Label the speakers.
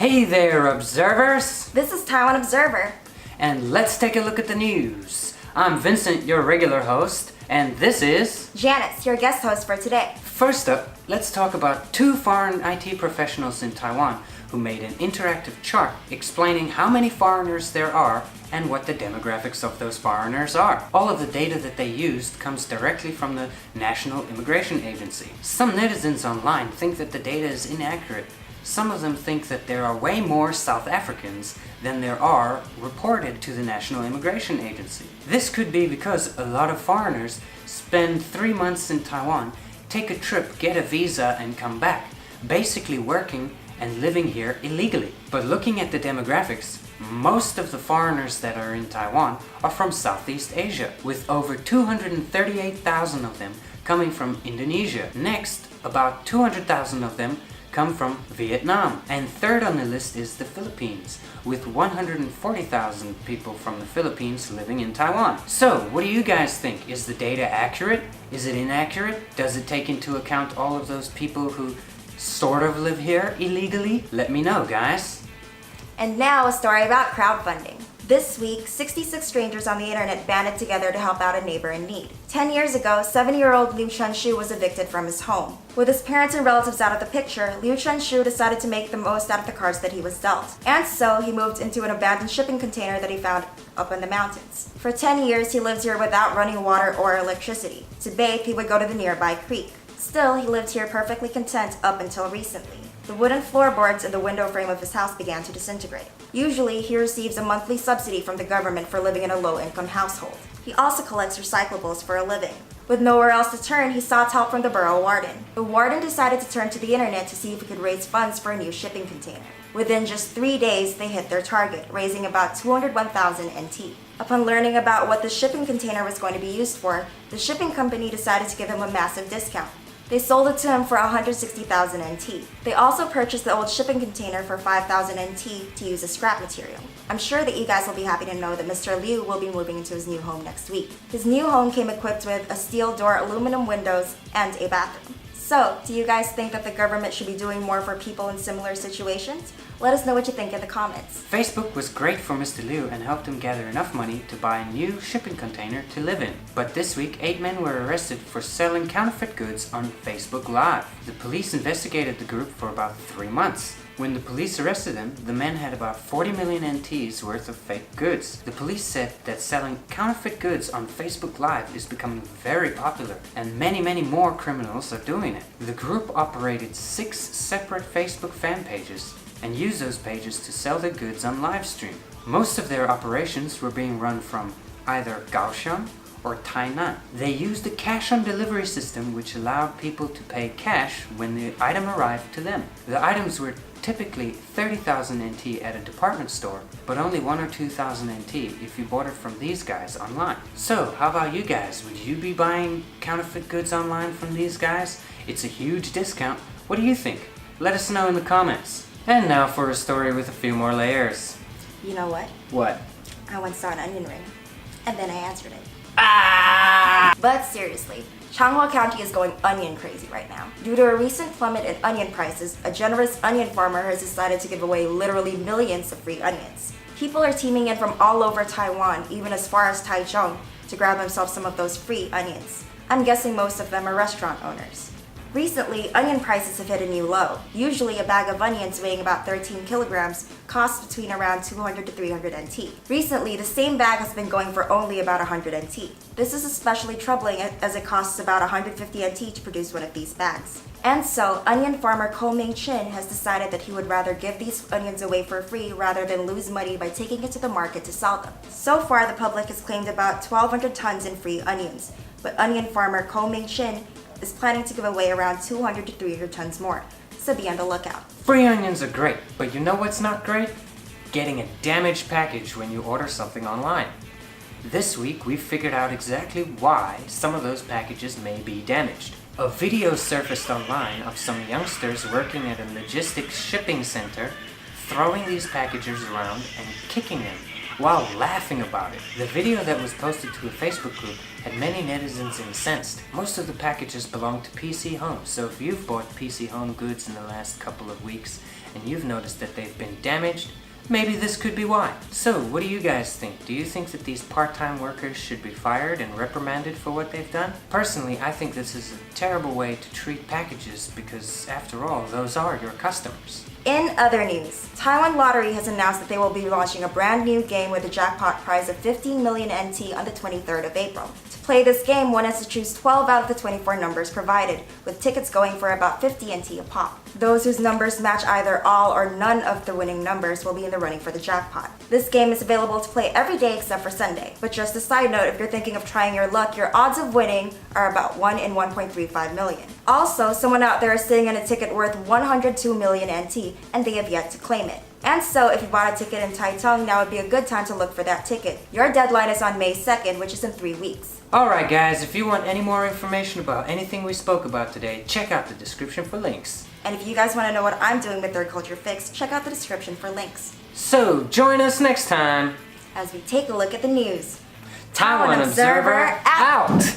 Speaker 1: Hey there, observers!
Speaker 2: This is Taiwan Observer.
Speaker 1: And let's take a look at the news. I'm Vincent, your regular host, and this is...
Speaker 2: Janis, your guest host for today.
Speaker 1: First up, let's talk about two foreign IT professionals in Taiwan who made an interactive chart explaining how many foreigners there are and what the demographics of those foreigners are. All of the data that they used comes directly from the National Immigration Agency. Some netizens online think that the data is inaccurate. Some of them think that there are way more South Africans than there are reported to the National Immigration Agency. This could be because a lot of foreigners spend 3 months in Taiwan, take a trip, get a visa, and come back, basically working and living here illegally. But looking at the demographics, most of the foreigners that are in Taiwan are from Southeast Asia, with over 238,000 of them coming from Indonesia. Next, about 200,000 of them come from Vietnam. And third on the list is the Philippines, with 140,000 people from the Philippines living in Taiwan. So, what do you guys think? Is the data accurate? Is it inaccurate? Does it take into account all of those people who sort of live here illegally? Let me know, guys.
Speaker 2: And now a story about crowdfunding. This week, 66 strangers on the internet banded together to help out a neighbor in need. 10 years ago, 7-year-old Liu Hsinchu was evicted from his home. With his parents and relatives out of the picture, Liu Hsinchu decided to make the most out of the cards that he was dealt. And so, he moved into an abandoned shipping container that he found up in the mountains. For 10 years, he lived here without running water or electricity. To bathe, he would go to the nearby creek. Still, he lived here perfectly content up until recently. The wooden floorboards in the window frame of his house began to disintegrate. Usually, he receives a monthly subsidy from the government for living in a low-income household. He also collects recyclables for a living. With nowhere else to turn, he sought help from the borough warden. The warden decided to turn to the internet to see if he could raise funds for a new shipping container. Within just 3 days, they hit their target, raising about 201,000 NT. Upon learning about what the shipping container was going to be used for, the shipping company decided to give him a massive discount. They sold it to him for 160,000 NT. They also purchased the old shipping container for 5,000 NT to use as scrap material. I'm sure that you guys will be happy to know that Mr. Liu will be moving into his new home next week. His new home came equipped with a steel door, aluminum windows, and a bathroom. So, do you guys think that the government should be doing more for people in similar situations? Let us know what you think in the comments.
Speaker 1: Facebook was great for Mr. Liu and helped him gather enough money to buy a new shipping container to live in. But this week, 8 men were arrested for selling counterfeit goods on Facebook Live. The police investigated the group for about 3 months. When the police arrested them, the men had about 40 million NTs worth of fake goods. The police said that selling counterfeit goods on Facebook Live is becoming very popular, and many more criminals are doing it. The group operated 6 separate Facebook fan pages and used those pages to sell their goods on live stream. Most of their operations were being run from either Kaohsiung or Tainan. They used a cash-on-delivery system which allowed people to pay cash when the item arrived to them. The items were typically 30,000 NT at a department store, but only 1,000 or 2,000 NT if you bought it from these guys online. So, how about you guys? Would you be buying counterfeit goods online from these guys? It's a huge discount. What do you think? Let us know in the comments. And now for a story with a few more layers.
Speaker 2: You know what?
Speaker 1: What?
Speaker 2: I once saw an onion ring, and then I answered it.
Speaker 1: Ah!
Speaker 2: But seriously, Changhua County is going onion crazy right now. Due to a recent plummet in onion prices, a generous onion farmer has decided to give away literally millions of free onions. People are teaming in from all over Taiwan, even as far as Taichung, to grab themselves some of those free onions. I'm guessing most of them are restaurant owners. Recently, onion prices have hit a new low. Usually, a bag of onions weighing about 13 kilograms costs between around 200 to 300 NT. Recently, the same bag has been going for only about 100 NT. This is especially troubling as it costs about 150 NT to produce one of these bags. And so, onion farmer Ko Ming Chin has decided that he would rather give these onions away for free rather than lose money by taking it to the market to sell them. So far, the public has claimed about 1,200 tons in free onions, but onion farmer Ko Ming Chin is planning to give away around 200 to 300 tons more, so be on the lookout.
Speaker 1: Free onions are great, but you know what's not great? Getting a damaged package when you order something online. This week we figured out exactly why some of those packages may be damaged. A video surfaced online of some youngsters working at a logistics shipping center throwing these packages around and kicking them while laughing about it. The video that was posted to a Facebook group had many netizens incensed. Most of the packages belong to PC Home, so if you've bought PC Home goods in the last couple of weeks and you've noticed that they've been damaged, maybe this could be why. So, what do you guys think? Do you think that these part-time workers should be fired and reprimanded for what they've done? Personally, I think this is a terrible way to treat packages because, after all, those are your customers.
Speaker 2: In other news, Taiwan Lottery has announced that they will be launching a brand new game with a jackpot prize of 15 million NT on the 23rd of April. To play this game, one has to choose 12 out of the 24 numbers provided, with tickets going for about 50 NT a pop. Those whose numbers match either all or none of the winning numbers will be in the running for the jackpot. This game is available to play every day except for Sunday. But just a side note, if you're thinking of trying your luck, your odds of winning are about 1 in 1.35 million. Also, someone out there is sitting on a ticket worth 102 million NT, and they have yet to claim it. And so, if you bought a ticket in Taitung, now would be a good time to look for that ticket. Your deadline is on May 2nd, which is in 3 weeks.
Speaker 1: Alright guys, if you want any more information about anything we spoke about today, check out the description for links.
Speaker 2: And if you guys want to know what I'm doing with Third Culture Fix, check out the description for links.
Speaker 1: So, join us next time
Speaker 2: as we take a look at the news.
Speaker 1: Taiwan Observer out!